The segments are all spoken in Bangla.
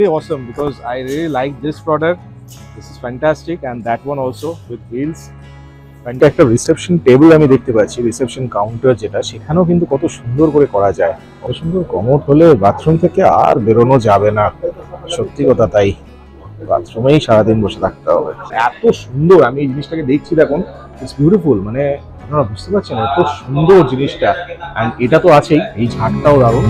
Awesome because I really like this product. This is fantastic and that one also with wheels. একটা রিসেপশন টেবিল আমি দেখতে পাচ্ছি, রিসেপশন কাউন্টার যেটা, সেখানেও কিন্তু কত সুন্দর করে করা যায়। কত সুন্দর কমোড হলে বাথরুম থেকে আর বেরোনো যাবে না, সত্যি কথা তাই। বাথরুমেই সারাদিন বসে থাকতে হবে, এত সুন্দর। আমি এই জিনিসটাকে দেখছি, দেখুন ইটস বিউটিফুল। মানে আপনারা বুঝতে পারছেন এত সুন্দর জিনিসটা। অ্যান্ড এটা তো আছেই, এই ঝাড়টাও দারুণ।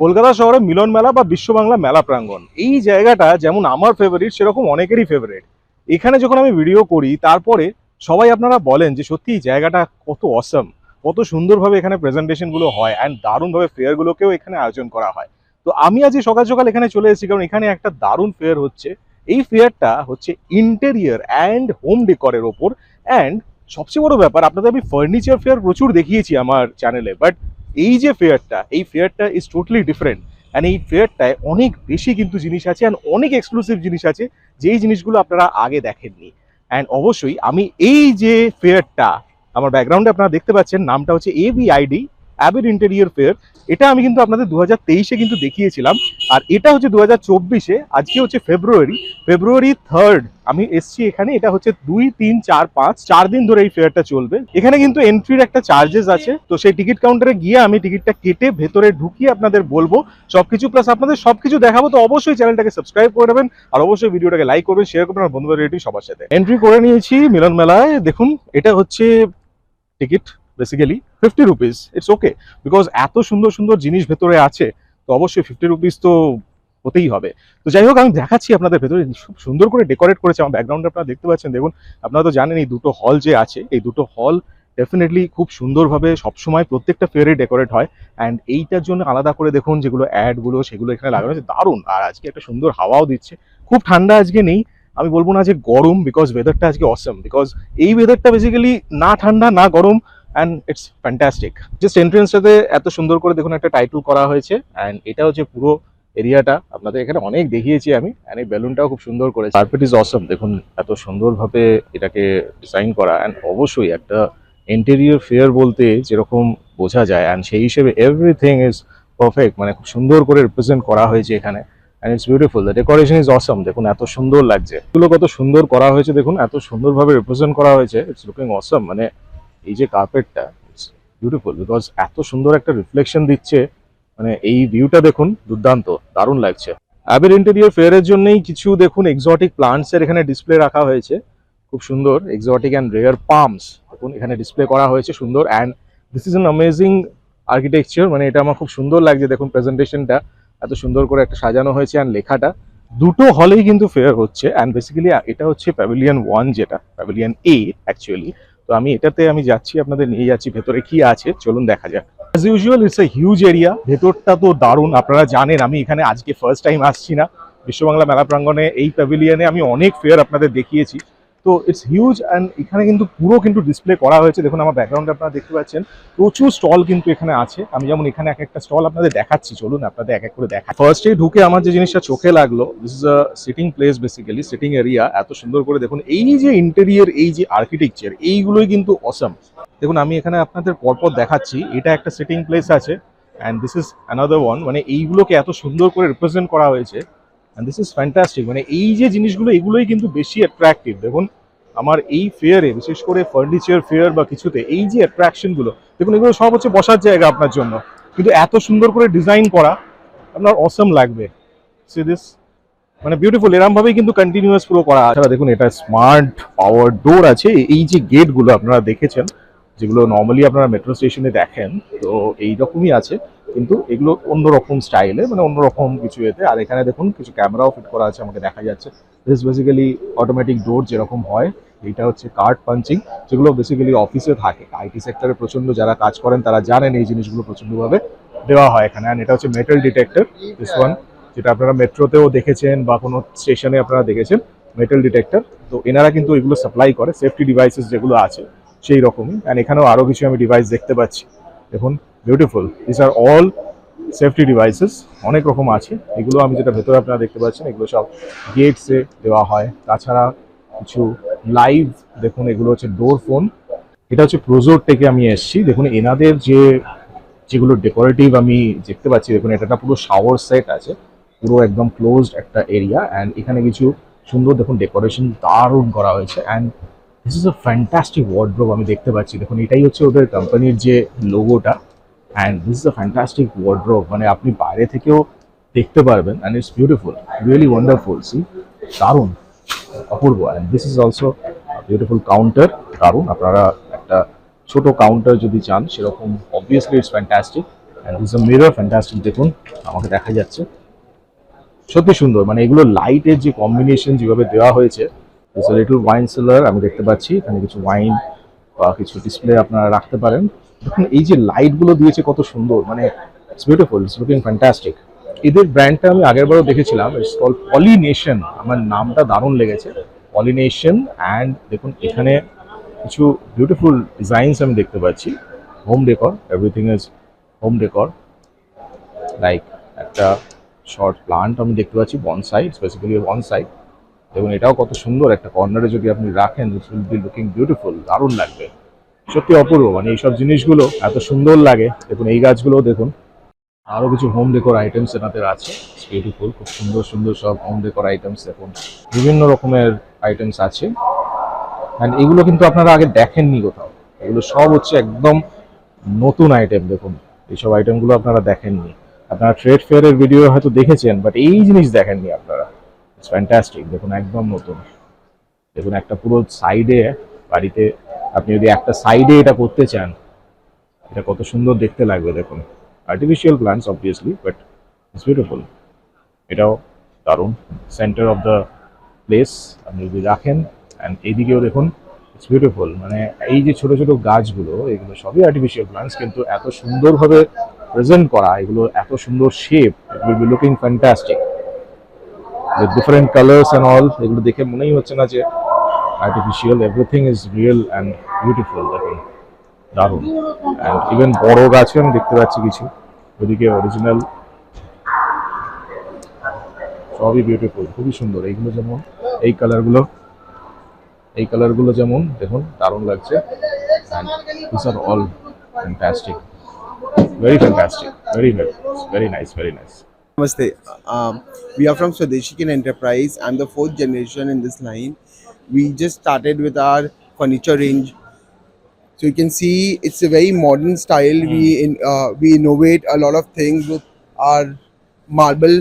কলকাতা শহরে মিলন মেলা বা বিশ্ব বাংলা মেলা প্রাঙ্গণ, এই জায়গাটা যেমন আমার ফেভারিট সেরকম অনেকেরই ফেভারিট। এখানে যখন আমি ভিডিও করি তারপরে সবাই আপনারা বলেন যে সত্যি এই জায়গাটা কত অসম, কত সুন্দরভাবে এখানে প্রেজেন্টেশনগুলো হয় অ্যান্ড দারুণভাবে ফেয়ারগুলোকেও এখানে আয়োজন করা হয়। তো আমি আজ সকাল সকাল এখানে চলে এসেছি কারণ এখানে একটা দারুণ ফেয়ার হচ্ছে। এই ফেয়ারটা হচ্ছে ইন্টেরিয়ার অ্যান্ড হোম ডেকরের ওপর। অ্যান্ড সবচেয়ে বড় ব্যাপার, আপনাদের আমি ফার্নিচার ফেয়ার প্রচুর দেখিয়েছি আমার চ্যানেলে, বাট এই যে ফেয়ারটা, এই ফেয়ারটা ইজ টোটালি ডিফারেন্ট। অ্যান্ড এই ফেয়ারটায় অনেক বেশি কিন্তু জিনিস আছে অ্যান্ড অনেক এক্সক্লুসিভ জিনিস আছে, যেই জিনিসগুলো আপনারা আগে দেখেননি। অ্যান্ড অবশ্যই আমি এই যে ফেয়ারটা আমার ব্যাকগ্রাউন্ডে আপনারা দেখতে পাচ্ছেন, নামটা হচ্ছে ABID, অ্যাবিড ইন্টেরিয়র ফেয়ার। এটা আমি কিন্তু আপনাদের 2023-এ কিন্তু দেখিয়েছিলাম, আর এটা হচ্ছে 2024-এ। আজকে হচ্ছে ফেব্রুয়ারি 3rd আমি এসছি এখানে। এটা হচ্ছে 2, 3, 4, 5 4 দিন ধরে এই ফেয়ারটা চলবে। এখানে কিন্তু এন্ট্রির একটা চার্জেস আছে, তো সেই টিকিট কাউন্টারে গিয়ে আমি টিকিটটা কেটে ভেতরে ঢুকিয়ে আপনাদের বলবো সবকিছু, প্লাস আপনাদের সবকিছু দেখাবো। তো অবশ্যই চ্যানেলটাকে সাবস্ক্রাইব করে দেবেন আর অবশ্যই ভিডিওটাকে লাইক করবেন, শেয়ার করবেন আর বন্ধু রিলেটিভ সবার সাথে। এন্ট্রি করে নিয়েছি মিলন মেলায়। দেখুন এটা হচ্ছে ticket, basically 50 rupees. It's okay, because এত সুন্দর সুন্দর জিনিস ভেতরে আছে, তো অবশ্যই 50 রুপিস তো হতেই হবে। তো যাই হোক, আমি দেখাচ্ছি আপনাদের ভেতরে খুব সুন্দর করে ডেকোরেট করেছে। আমার ব্যাকগ্রাউন্ডে আপনারা দেখতে পাচ্ছেন, দেখুন। আপনারা তো জানেন এই দুটো হল যে আছে, এই দুটো হল ডেফিনেটলি খুব সুন্দরভাবে সবসময় প্রত্যেকটা ফেয়ারে ডেকোরেট হয়। অ্যান্ড এইটার জন্য আলাদা করে দেখুন যেগুলো অ্যাডগুলো সেগুলো এখানে লাগানো আছে, দারুণ। আর আজকে একটা সুন্দর হাওয়াও দিচ্ছে, খুব ঠান্ডা আজকে নেই। আমি বলবো না যে গরম, বিকজ ওয়েদারটা আজকে অসম, বিকজ এই ওয়েদারটা বেসিক্যালি না ঠান্ডা না গরম, অ্যান্ড ইটস ফ্যান্টাস্টিক। জাস্ট এন্ট্রেন্সটাতে এত সুন্দর করে দেখুন একটা টাইটেল করা হয়েছে। অ্যান্ড এটা হচ্ছে পুরো এরিয়াটা আপনাদের এখানে অনেক দেখিয়েছি আমি। অ্যান্ড এই বেলুনটাও খুব সুন্দর করেছে। কার্পেট ইজ অসম, দেখুন এত সুন্দরভাবে এটাকে ডিজাইন করা। অ্যান্ড অবশ্যই একটা ইন্টেরিয়র ফেয়ার বলতে যেরকম বোঝা যায়, অ্যান্ড সেই হিসেবে এভরিথিং ইজ পারফেক্ট। মানে খুব সুন্দর করে রিপ্রেজেন্ট করা হয়েছে এখানে। And it's beautiful, the decoration is অসম। দেখুন এত সুন্দর লাগছে, এগুলো কত সুন্দর করা হয়েছে, দেখুন এত সুন্দরভাবে রিপ্রেজেন্ট করা হয়েছে। ইটস লুকিং অসম। মানে এই যে কার্পেটটা, ইটস বিউটিফুল, বিকজ এত সুন্দর একটা রিফ্লেকশন দিচ্ছে। মানে এই ভিউটা দেখুন, দুর্দান্ত, দারুণ লাগছে। অ্যাবিড ইন্টেরিয়র ফেয়ারের জন্যই কিছু দেখুন এক্সোটিক প্লান্টস এর এখানে ডিসপ্লে রাখা হয়েছে, খুব সুন্দর। এক্সোটিক অ্যান্ড রেয়ার পামস দেখুন এখানে ডিসপ্লে করা হয়েছে, সুন্দর। And this is an amazing architecture. মানে এটা আমার খুব সুন্দর লাগছে, দেখুন প্রেজেন্টেশনটা এত সুন্দর করে একটা সাজানো হয়েছে। অ্যান্ড লেখাটা দুটো হলেই কিন্তু ফেয়ার হচ্ছে। অ্যান্ড বেসিক্যালি এটা হচ্ছে প্যাভিলিয়ন 1, যেটা প্যাভিলিয়ন A অ্যাকচুয়ালি। তো আমি এটাতে আমি যাচ্ছি, আপনাদের নিয়ে যাচ্ছি ভেতরে কি আছে, চলুন দেখা যাক। As usual it's a huge area, ভেতরটা তো দারুণ। আপনারা জানেন আমি এখানে আজকে ফার্স্ট টাইম আসছি না, বিশ্ববাংলা মেলা প্রাঙ্গণে এই প্যাভিলিয়নে আমি অনেক ফেয়ার আপনাদের দেখিয়েছি। তো ইটস হিউজ। অ্যান্ড এখানে কিন্তু পুরো কিন্তু ডিসপ্লে করা হয়েছে। দেখুন আমার ব্যাকগ্রাউন্ডে আপনারা দেখতে পাচ্ছেন প্রচুর স্টল কিন্তু এখানে আছে। আমি যেমন এখানে এক একটা স্টল আপনাদের দেখাচ্ছি, চলুন আপনাদের এক এক করে দেখা। ফার্স্টেই ঢুকে আমার যে জিনিসটা চোখে লাগলো, this is a sitting place, basically sitting area. এত সুন্দর করে দেখুন এই যে ইন্টেরিয়র, এই যে আর্কিটেকচার, এইগুলোই কিন্তু অসম। দেখুন আমি এখানে আপনাদের পরপর দেখাচ্ছি, এটা একটা সিটিং প্লেস আছে, and this is another one. মানে এইগুলোকে এত সুন্দর করে রিপ্রেজেন্ট করা হয়েছে, অ্যান্ড দিস ইজ ফ্যান্টাস্টিক। মানে এই যে জিনিসগুলো, এগুলোই কিন্তু বেশি অ্যাট্রাকটিভ। দেখুন আমার এই ফেয়ারে, বিশেষ করে ফার্নিচার ফেয়ার বা কিছুতে, এই যে অ্যাট্রাকশনগুলো দেখুন, এগুলো সব হচ্ছে বসার জায়গা আপনার জন্য, কিন্তু এত সুন্দর করে ডিজাইন করা, আপনার অসম লাগবে। সি দিস, মানে বিউটিফুল। এরকম ভাবেই কিন্তু কন্টিনিউয়াস পুরো করা আছে। দেখুন এটা স্মার্ট পাওয়ার ডোর আছে। এই যে গেটগুলো আপনারা দেখেছেন, যেগুলো নর্মালি আপনারা মেট্রো স্টেশনে দেখেন, তো এইরকমই আছে, কিন্তু এগুলো অন্যরকম স্টাইলে, মানে অন্যরকম কিছু এতে। আর এখানে দেখুন কিছু ক্যামেরাও ফিট করা আছে, আমাকে দেখা যাচ্ছে। দিস বেসিক্যালি অটোমেটিক ডোর যেরকম হয়, এইটা হচ্ছে কার্ড পাঞ্চিং, যেগুলো বেসিক্যালি অফিসে থাকে। আইটি সেক্টরে প্রচন্ড যারা কাজ করেন তারা জানেন এই জিনিসগুলো প্রচন্ডভাবে দেওয়া হয় এখানে। অ্যান্ড এটা হচ্ছে মেটাল ডিটেক্টর, দিস ওয়ান, যেটা আপনারা মেট্রোতেও দেখেছেন বা কোনো স্টেশনে আপনারা দেখেছেন, মেটাল ডিটেক্টর। তো এনারা কিন্তু এগুলো সাপ্লাই করে, সেফটি ডিভাইসেস যেগুলো আছে সেই রকমই। অ্যান্ড এখানেও আরও কিছু আমি ডিভাইস দেখতে পাচ্ছি, দেখুন beautiful. This are all safety devices, অনেক রকম আছে। এগুলো আমি যেটা ভেতরে আপনারা দেখতে পাচ্ছেন, এগুলো সব গেটসে দেওয়া হয়। তাছাড়া কিছু লাইভ, দেখুন এগুলো হচ্ছে ডোর ফোন। এটা হচ্ছে প্রোজোর থেকে আমি এসেছি। দেখুন এনাদের যেগুলো ডেকোরেটিভ আমি দেখতে পাচ্ছি, দেখুন এটা একটা পুরো শাওয়ার সেট আছে, পুরো একদম ক্লোজড একটা এরিয়া, অ্যান্ড এখানে কিছু সুন্দর দেখুন ডেকোরেশন দারুণ করা হয়েছে। And this is a fantastic wardrobe আমি দেখতে পাচ্ছি। দেখুন এটাই হচ্ছে ওদের কোম্পানির যে লোগোটা, and this is a fantastic wardrobe, মানে আপনি বাইরে থেকেও দেখতে পারবেন, and it's beautiful, really wonderful. See, দারুণ, অপূর্ব। And this is also beautiful counter, দারুণ। আপনারা একটা ছোট কাউন্টার যদি চান সেরকম, obviously it's fantastic. And this a mirror, fantastic. দেখুন আমাকে দেখা যাচ্ছে, সত্যি সুন্দর, মানে এগুলো লাইটের যে কম্বিনেশন যেভাবে দেওয়া হয়েছে। লিটল ওয়াইন সেলার আমি দেখতে পাচ্ছি, এখানে কিছু ওয়াইন বা কিছু ডিসপ্লে আপনারা রাখতে পারেন। দেখুন এই যে লাইটগুলো দিয়েছে কত সুন্দর, মানে it's beautiful, it's looking fantastic. এদের ব্র্যান্ডটা আমি আগেরবারও দেখেছিলাম, ইটস কল পলিনেশন, আমার নামটা দারুণ লেগেছে, পলিনেশন। অ্যান্ড দেখুন এখানে কিছু বিউটিফুল ডিজাইনস আমি দেখতে পাচ্ছি, home decor, everything is home decor. Like একটা শর্ট প্লান্ট আমি দেখতে পাচ্ছি, বনসাই, স্পেসিফিক্যালি বনসাই। এবং এটাও কত সুন্দর, একটা কর্নারে যদি আপনি রাখেন, this will be looking beautiful, দারুণ লাগবে, সত্যি অপূর্ব। মানে এইসব জিনিসগুলো এত সুন্দর লাগে। দেখুন এই গাছগুলো দেখুন, আরও কিছু হোম ডেকোর আইটেমস এনাদের আছে, বিউটিফুল, খুব সুন্দর সুন্দর সব হোম ডেকোর আইটেমস। দেখুন বিভিন্ন রকমের আইটেমস আছে, অ্যান্ড এগুলো কিন্তু আপনারা আগে দেখেননি কোথাও, এগুলো সব হচ্ছে একদম নতুন আইটেম। দেখুন এইসব আইটেমগুলো আপনারা দেখেননি, আপনারা ট্রেড ফেয়ারের ভিডিও হয়তো দেখেছেন, বাট এই জিনিস দেখেননি আপনারা। ইটস ফ্যান্টাস্টিক, দেখুন একদম নতুন। দেখুন একটা পুরো সাইডে, বাড়িতে আপনি যদি একটা সাইডে এটা করতে চান, এটা কত সুন্দর দেখতে লাগবে। দেখুন artificial plants obviously, but it's beautiful. এটাও দারুণ, সেন্টার অফ দ্য প্লেস আপনি যদি রাখেন। অ্যান্ড এইদিকেও দেখুন, ইটস বিউটিফুল। মানে এই যে ছোট ছোট গাছগুলো, এগুলো সবই আর্টিফিশিয়াল প্লান্টস, কিন্তু এত সুন্দরভাবে প্রেজেন্ট করা, এগুলো এত সুন্দর shape, it will be looking fantastic with different colours and all. এগুলো দেখে মনেই হচ্ছে না যে artificial, everything is real and beautiful. দেখুন দারুণ। অ্যান্ড ইভেন বড় গাছও আমি দেখতে পাচ্ছি কিছু, ওদিকে অরিজিনাল, সবই বিউটিফুল, খুবই সুন্দর। এইগুলো যেমন এই কালারগুলো যেমন দেখুন দারুণ লাগছে। And this are all fantastic, very fantastic, very good, very nice, very nice. Namaste. We are from Swadeshikin Enterprise. I'm the fourth generation in this line. We just started with our furniture range. So you can see it's a very modern style. We innovate a lot of things with our marble.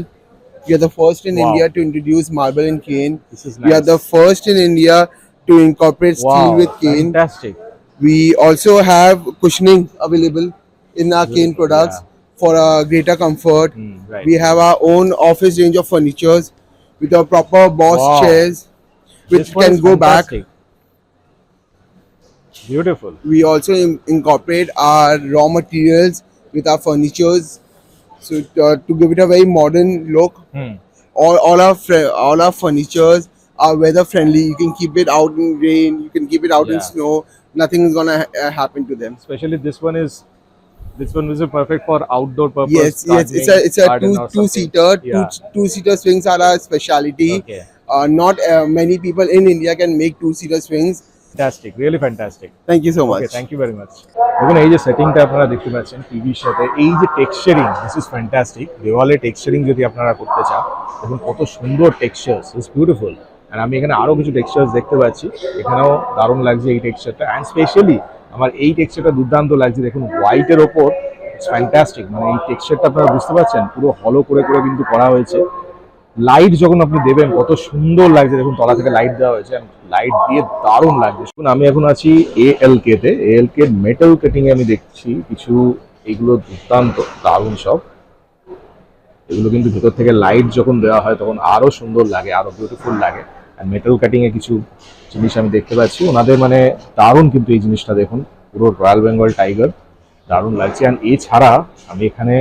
We are the first in Wow. India to introduce marble and cane. This is We are nice. the first in India to incorporate steel Wow, with cane. fantastic. We also have cushioning available in our cane Beautiful, products yeah. for a greater comfort. Right. We have our own office range of furnitures with our proper Boss Wow. chairs, which This one can is go back. fantastic. Beautiful. We also incorporate our raw materials with our furnitures, so to give it a very modern look. All our furnitures are weather friendly. You can keep it out in rain, you can keep it out in Yeah. snow. Nothing is gonna happen to them. Especially this one is perfect for outdoor purpose. Yes, it's a garden or two something. seater. Yeah. Two seater swings are our speciality. Okay. Not many people in India can make two seater swings. Fantastic, really fantastic. Thank you so much. Okay, thank you very much. দেখুন এই যে সেটিংটা আপনারা দেখতে পাচ্ছেন টিভির সাথে, এই যে টেক্সচারিং, দিস ইজ ফ্যান্টাস্টিক। দেওয়ালে টেক্সচারিং যদি আপনারা করতে চান, দেখুন কত সুন্দর টেক্সচার্স, ইটস বিউটিফুল। আর আমি এখানে আরও কিছু টেক্সচার্স দেখতে পাচ্ছি, এখানেও দারুণ লাগছে এই টেক্সচারটা। অ্যান্ড স্পেশালি আমার এই টেক্সচারটা দুর্দান্ত লাগছে। দেখুন হোয়াইটের ওপর, ইটস ফ্যান্টাস্টিক। মানে এই টেক্সচারটা আপনারা বুঝতে পারছেন, পুরো হলো করে করে কিন্তু করা হয়েছে। লাইট যখন আপনি দেবেন কত সুন্দর লাগছে, দেখুন তলা থেকে লাইট দেওয়া হয়েছে, লাইট দিয়ে দারুণ লাগছে। শুনুন আমি এখন আছি ALK মেটাল কাটিং এ আমি দেখছি কিছু, এগুলো দুর্দান্ত দারুণ সব। এগুলো কিন্তু ভেতর থেকে লাইট যখন দেওয়া হয় তখন আরো সুন্দর লাগে, আরো বিউটিফুল লাগে। আর মেটাল কাটিং এ কিছু জিনিস আমি দেখতে পাচ্ছি ওনাদের, মানে দারুণ কিন্তু এই জিনিসটা দেখুন, পুরো রয়্যাল বেঙ্গল টাইগার, দারুণ লাগছে। আর এছাড়া আমি এখানে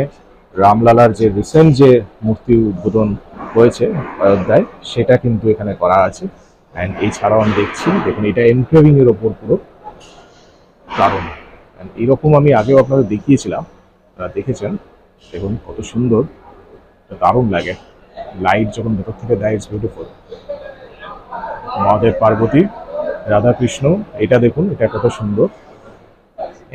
রামলালার যে রিসেন্ট যে মূর্তি উদ্বোধন হয়েছে অযোধ্যায়, সেটা কিন্তু এখানে করা আছে। অ্যান্ড এছাড়াও আমি দেখছি, দেখুন এটা এনক্রেভিং এর ওপর পুরো দারুণ। অ্যান্ড এরকম আমি আগেও আপনাদের দেখিয়েছিলাম, আপনারা দেখেছেন। দেখুন কত সুন্দর, দারুণ লাগে লাইট যখন ভেতর থেকে দেয়, ইটস বিউটিফুল। মহাদেব পার্বতী, রাধাকৃষ্ণ। এটা দেখুন, এটা কত সুন্দর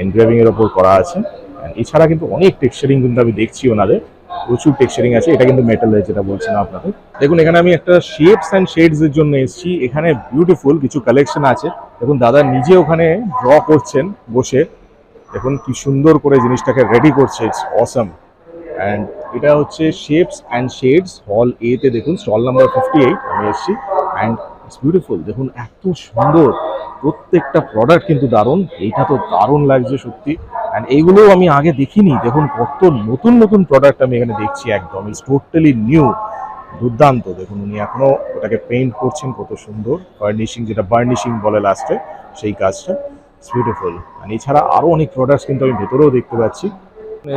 এনগ্রেভিং এর ওপর করা আছে। And এছাড়া কিন্তু অনেক টেক্সচারিং কিন্তু আমি দেখছি ওনাদের, প্রচুর টেক্সচারিং আছে। এটা কিন্তু মেটালের, যেটা বলছিলাম আপনাদের। দেখুন এখানে আমি একটা শেপস অ্যান্ড শেডস এর জন্য এসেছি। এখানে বিউটিফুল কিছু কালেকশন আছে। দেখুন দাদা নিজে ওখানে ড্র করছেন বসে। দেখুন কি সুন্দর করে জিনিসটাকে রেডি করছে, ইটস অসাম। অ্যান্ড এটা হচ্ছে শেপস অ্যান্ড শেডস হল এ তে। দেখুন স্টল নাম্বার 58 আমি এসেছি। And it's beautiful. দেখুন এত সুন্দর, প্রত্যেকটা প্রোডাক্ট কিন্তু দারুণ। এইটা তো দারুণ লাগছে সত্যি। অ্যান্ড এইগুলো আমি আগে দেখিনি। দেখুন কত নতুন নতুন প্রোডাক্ট আমি এখানে দেখছি, একদম ইটস টোটালি নিউ। দুর্দান্ত। দেখুন উনি এখনো ওটাকে পেইন্ট করছেন, কত সুন্দর ফার্নিশিং, যেটা বার্নিশিং বলে লাস্টে, সেই কাজটা। It's beautiful. আর এছাড়া আরো অনেক প্রোডাক্টস কিন্তু আমি ভেতরেও দেখতে পাচ্ছি।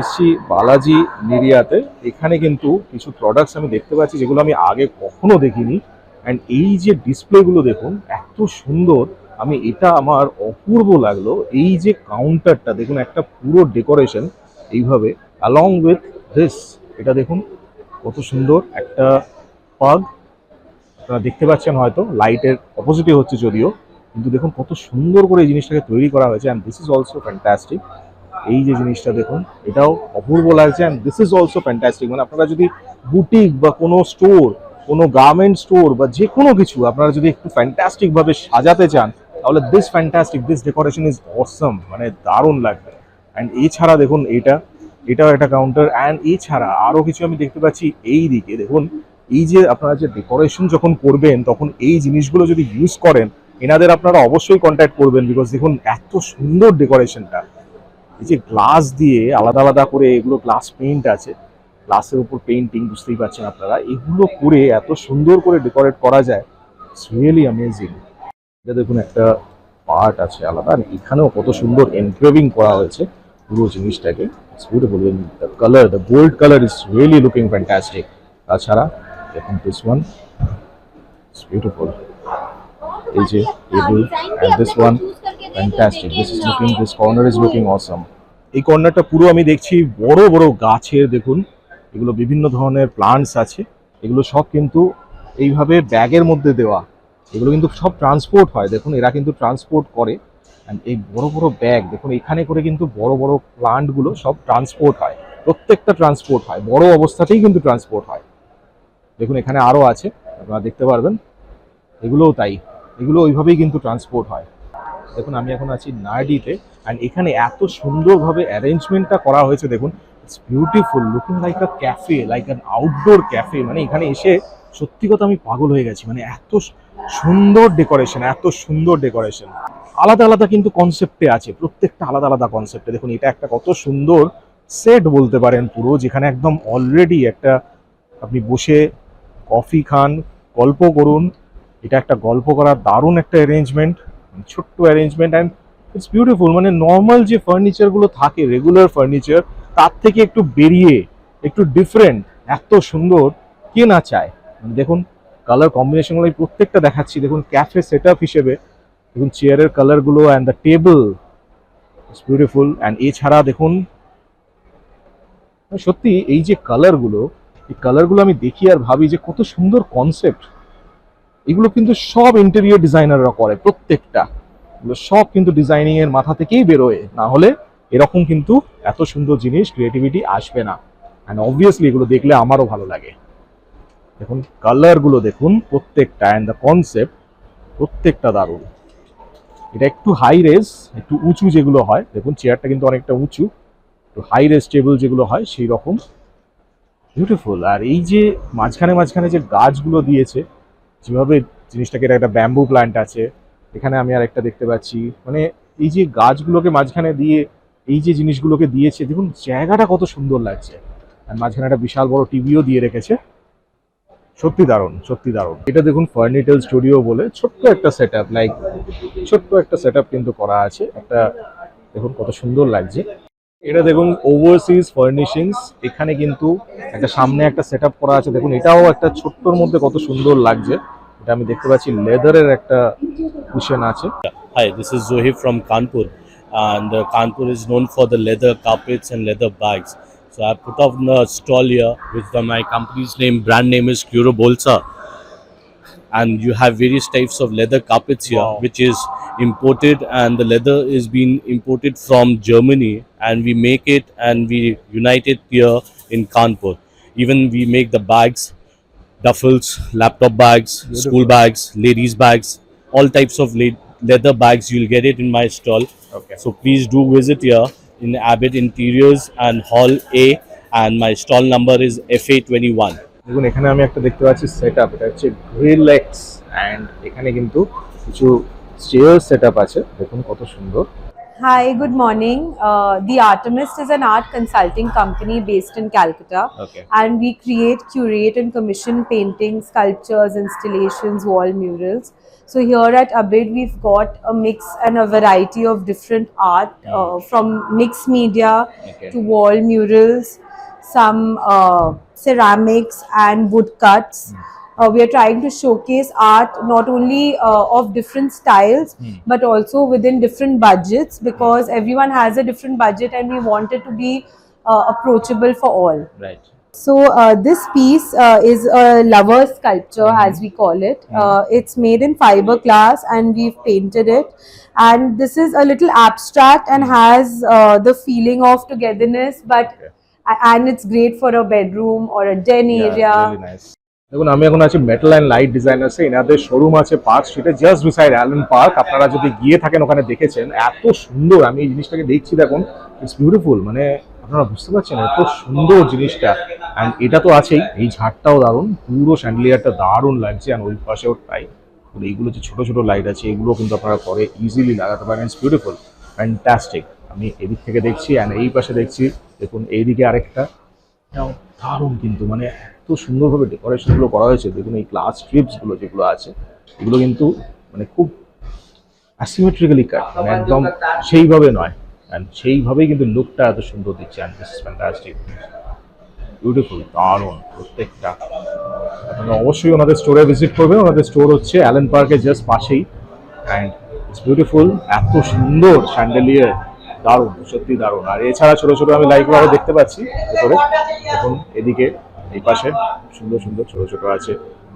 এসছি বালাজি নিরিয়াতে। এখানে কিন্তু কিছু প্রোডাক্টস আমি দেখতে পাচ্ছি যেগুলো আমি আগে কখনো দেখিনি। অ্যান্ড এই যে ডিসপ্লেগুলো দেখুন এত সুন্দর, আমি এটা আমার অপূর্ব লাগলো। এই যে কাউন্টারটা দেখুন, একটা পুরো ডেকোরেশন এইভাবে অ্যালং উইথ দিস। এটা দেখুন কত সুন্দর একটা পাগ, আপনারা দেখতে পাচ্ছেন হয়তো, লাইটের অপোজিটে হচ্ছে যদিও, কিন্তু দেখুন কত সুন্দর করে এই জিনিসটাকে তৈরি করা হয়েছে। And this is also fantastic. এই যে জিনিসটা দেখুন, এটাও অপূর্ব লাগছে। And this is also fantastic. মানে আপনারা যদি বুটিক বা কোনো স্টোর, কোনো গার্মেন্ট স্টোর বা যে কোনো কিছু আপনারা যদি একটু ফ্যান্টাস্টিক ভাবে সাজাতে চান, তাহলে this fantastic, this decoration is অসম, মানে দারুণ লাগবে। অ্যান্ড এছাড়া দেখুন এটাও একটা কাউন্টার। অ্যান্ড এছাড়া আরো কিছু আমি দেখতে পাচ্ছি এই দিকে। দেখুন এই যে আপনারা যে ডেকোরেশন যখন করবেন, তখন এই জিনিসগুলো যদি ইউজ করেন, এনাদের আপনারা অবশ্যই কন্ট্যাক্ট করবেন। বিকজ দেখুন এত সুন্দর ডেকোরেশনটা, এই যে গ্লাস দিয়ে আলাদা আলাদা করে, এগুলো গ্লাস পেইন্ট আছে, গ্লাসের উপর পেইন্টিং, বুঝতেই পারছেন আপনারা, এগুলো করে এত সুন্দর করে ডেকোরেট করা যায়, ইটস রিয়েলি অ্যামেজিং। এটা দেখুন একটা পার্ট আছে আলাদা, আর এখানেও কত সুন্দর এনগ্রেভিং করা হয়েছে পুরো জিনিসটাকে। It's beautiful. The colour, the gold colour is really looking fantastic. তাছাড়া দেখুন দিস ওয়ান, ইটস বিউটিফুল। এই যে table, and this one fantastic. This is looking, this corner is looking awesome. এই কর্নারটা পুরো আমি দেখছি বড় বড় গাছের, দেখুন এগুলো বিভিন্ন ধরনের প্লান্টস আছে। এগুলো সব কিন্তু এইভাবে ব্যাগের মধ্যে দেওয়া, এগুলো কিন্তু সব ট্রান্সপোর্ট হয়। দেখুন এরা কিন্তু ট্রান্সপোর্ট করে। অ্যান্ড এই বড় বড় ব্যাগ দেখুন, এখানে করে কিন্তু বড় বড় প্লান্টগুলো সব ট্রান্সপোর্ট হয়। প্রত্যেকটা ট্রান্সপোর্ট হয়, বড় অবস্থাতেই কিন্তু ট্রান্সপোর্ট হয়। দেখুন এখানে আরও আছে, আপনারা দেখতে পারবেন, এগুলোও তাই, এগুলো ওইভাবেই কিন্তু ট্রান্সপোর্ট হয়। দেখুন আমি এখন আছি নার্ডিতে। অ্যান্ড এখানে এত সুন্দরভাবে অ্যারেঞ্জমেন্টটা করা হয়েছে, দেখুন it's beautiful, looking like a cafe, like an outdoor cafe. মানে এখানে এসে সত্যি কথা আমি পাগল হয়ে গেছি। মানে এত সুন্দর ডেকোরেশন, এত সুন্দর ডেকোরেশন। আলাদা আলাদা কিন্তু কনসেপ্টে আছে, প্রত্যেকটা আলাদা আলাদা কনসেপ্টে। দেখুন এটা একটা কত সুন্দর সেট বলতে পারেন পুরো, যেখানে একদম অলরেডি একটা আপনি বসে কফি খান, গল্প করুন। এটা একটা গল্প করার দারুণ একটা অ্যারেঞ্জমেন্ট, ছোট্ট অ্যারেঞ্জমেন্ট। And it's beautiful. মানে নর্মাল যে ফার্নিচারগুলো থাকে, রেগুলার ফার্নিচার, তার থেকে একটু বেরিয়ে, একটু ডিফারেন্ট, এত সুন্দর, কে না চায়। দেখুন কালার কম্বিনেশনগুলো আমি প্রত্যেকটা দেখাচ্ছি। দেখুন ক্যাফে সেট আপ হিসেবে দেখুন চেয়ারের কালারগুলো and the table, it's beautiful. And এছাড়া দেখুন সত্যি এই যে কালারগুলো, এই কালারগুলো আমি দেখি আর ভাবি যে কত সুন্দর কনসেপ্ট। এগুলো কিন্তু সব ইন্টেরিয়র ডিজাইনাররা করে, প্রত্যেকটা এগুলো সব কিন্তু ডিজাইনিং এর মাথা থেকেই বেরোয়, না হলে এরকম কিন্তু এত সুন্দর জিনিস, ক্রিয়েটিভিটি আসবে না। অ্যান্ড অবভিয়াসলি এগুলো দেখলে আমারও ভালো লাগে। দেখুন কালারগুলো দেখুন প্রত্যেকটা, অ্যান্ড দ্য কনসেপ্ট, প্রত্যেকটা দারুণ। এটা একটু হাই রেস, একটু উঁচু যেগুলো হয়, দেখুন চেয়ারটা কিন্তু অনেকটা উঁচু, একটু হাই রেস টেবিল যেগুলো হয় সেই রকম, বিউটিফুল। আর এই যে মাঝখানে মাঝখানে যে গাছগুলো দিয়েছে, যেভাবে জিনিসটাকে, এটা একটা ব্যাম্বু প্ল্যান্ট আছে এখানে, আমি আর একটা দেখতে পাচ্ছি। মানে এই যে গাছগুলোকে মাঝখানে দিয়ে এই যে জিনিসগুলোকে দিয়েছে, দেখুন জায়গাটা কত সুন্দর লাগছে। আর মাঝখানে একটা বিশাল বড় টিভিও দিয়ে রেখেছে, সত্যি দারুণ, সত্যি দারুণ। এটা দেখুন ফার্নিটেল স্টুডিও বলে ছোট্ট একটা সেট আপ, লাইক ছোট্ট একটা সেট আপ কিন্তু করা আছে একটা, দেখুন কত সুন্দর লাগছে। এটা দেখুন ওভারসিজ ফার্নিশিংস, এখানে কিন্তু একটা সামনে একটা সেট আপ করা আছে। দেখুন এটাও একটা ছোট্টর মধ্যে কত সুন্দর লাগছে। এটা আমি দেখতে পাচ্ছি লেদারের একটা কুশন আছে। Hi, this is Zohi from Kanpur, and Kanpur is known for the leather carpets and leather bags. So I put up a stall here with my company's name, brand name is Curo Bolsa. and you have various types of leather carpets here, Wow. which is imported, and the leather is being imported from Germany, and we make it and we unite it here in Kanpur. Even we make the bags, duffels, laptop bags, school bags, ladies bags, all types of leather bags. You'll get it in my stall. Okay. So please do visit here in Abbott Interiors and Hall A, and my stall number is FA21. দেখুন এখানে আমি একটা দেখতে পাচ্ছি সেটআপ, এটা হচ্ছে গ্রিল এক্স, অ্যান্ড এখানে কিন্তু কিছু চেয়ার সেটআপ আছে, দেখুন কত সুন্দর। Hi, good morning. The Artemist is an art consulting company based in Calcutta, Okay. and we create, curate, and commission paintings, sculptures, installations, wall murals. So here at Abid, we've got a mix and a variety of different art, from mixed media Okay. to wall murals, some ceramics and woodcuts. We are trying to showcase art not only of different styles but also within different budgets, because everyone has a different budget and we want it to be approachable for all. Right. So this piece is a lover sculpture, as we call it. It's made in fiberglass and we've painted it, and this is a little abstract and has the feeling of togetherness, but and it's great for a bedroom or a den area. দেখুন আমি এখন আছি মেটাল অ্যান্ড লাইট ডিজাইনার্সে, এনাদের শোরুম আছে পার্ক স্ট্রিটে, জাস্ট বিসাইড অ্যালেন পার্ক। আপনারা যদি গিয়ে থাকেন ওখানে দেখেছেন, এত সুন্দর, আমি এই জিনিসটাকে দেখছি দেখুন, ইটস বিউটিফুল, মানে আপনারা বুঝতে পারছেন এত সুন্দর জিনিসটা। অ্যান্ড এটা তো আছেই, এই ঝাড়টাও দারুণ, পুরো স্যান্ডেলিয়ারটা দারুণ লাগছে, অ্যান্ড ওই পাশেও তাই। এইগুলো যে ছোটো ছোটো লাইট আছে এগুলো কিন্তু আপনারা পরে ইজিলি লাগাতে পারেন, ইটস বিউটিফুল, ফ্যান্টাস্টিক। আমি এদিক থেকে দেখছি অ্যান্ড এই পাশে দেখছি, দেখুন এইদিকে আরেকটা, এটাও দারুণ কিন্তু, মানে এত সুন্দরভাবে ডেকোরেশনগুলো করা হয়েছে। দেখুন এই গ্লাস স্ট্রিপসগুলো যেগুলো আছে এগুলো কিন্তু মানে খুব অ্যাসিমেট্রিক্যালি কাট, মানে একদম সেইভাবে নয়, অ্যান্ড সেইভাবেই কিন্তু লুকটা এত সুন্দর দিচ্ছে। And this is fantastic, beautiful, দারুণ প্রত্যেকটা। আপনারা অবশ্যই ওনাদের স্টোরে ভিজিট করবেন, ওনাদের স্টোর হচ্ছে অ্যালেন পার্কের জাস্ট পাশেই, অ্যান্ড ইটস বিউটিফুল, এত সুন্দর স্যান্ডেলিয়ার, দারুণ, সত্যি দারুণ। আর এছাড়া ছোটো ছোটো আমি লাইটও আরও দেখতে পাচ্ছি ভেতরে, দেখুন এদিকে এই পাশে সুন্দর সুন্দর ছোটো ছোটো আছে,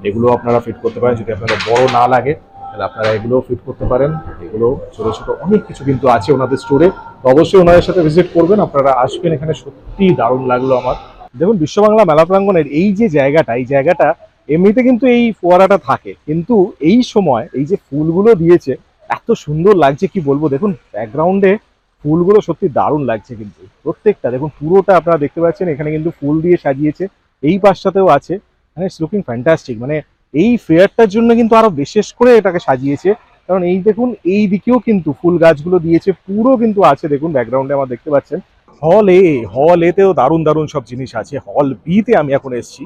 এগুলো আপনারা ফিট করতে পারেন। যদি আপনাদের বড় না লাগে তাহলে আপনারা এগুলোও ফিট করতে পারেন। এগুলো ছোটো ছোটো অনেক কিছু কিন্তু আছে ওনাদের স্টোরে, তো অবশ্যই ওনাদের সাথে ভিজিট করবেন, আপনারা আসবেন, এখানে সত্যি দারুণ লাগলো আমার। দেখুন বিশ্ব বাংলা মেলা প্রাঙ্গণের এই যে জায়গাটা, এই জায়গাটা এমনিতে কিন্তু এই ফোয়ারাটা থাকে, কিন্তু এই সময় এই যে ফুলগুলো দিয়েছে এত সুন্দর লাগছে কি বলবো। দেখুন ব্যাকগ্রাউন্ডে ফুলগুলো সত্যি দারুণ লাগছে, কিন্তু প্রত্যেকটা দেখুন পুরোটা আপনারা দেখতে পাচ্ছেন, এখানে কিন্তু ফুল দিয়ে সাজিয়েছে, এই পাশটাতেও আছে, মানে ইটস লুকিং ফ্যান্টাস্টিক। মানে এই ফেয়ারটার জন্য কিন্তু আরো বিশেষ করে এটাকে সাজিয়েছে, কারণ এই দেখুন এই দিকেও কিন্তু ফুল গাছগুলো দিয়েছে, পুরো কিন্তু আছে, দেখুন ব্যাকগ্রাউন্ডে আমার দেখতে পাচ্ছেন। হল এতেও দারুণ দারুণ সব জিনিস আছে। হল বি তে আমি এখন এসেছি,